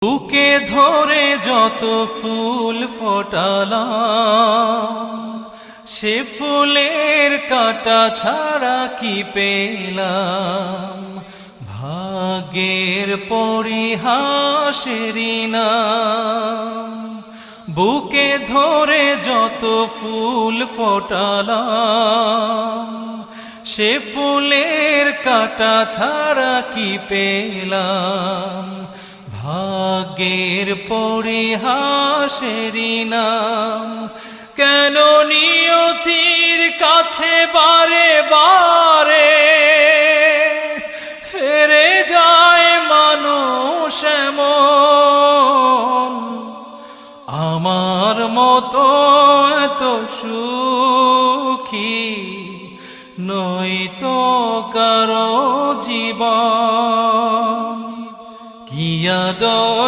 বুকে ধরে যত ফুল ফোটালাম, সে ফুলের কাঁটা ছাড়া কি পেলাম। ভাগ্যের পরিহাসেরই নাম। বুকে ধরে যত ফুল ফোটালাম, সে ফুলের কাঁটা ছাড়া কি পেলাম। ভাগ্যের পরিহাসেরই নাম। কেন নিয়তির কাছে বারে বারে হেরে যায় মানুষ এমন। আমার মতো এত সুখী নয়তো কারো জীবন। কি আদর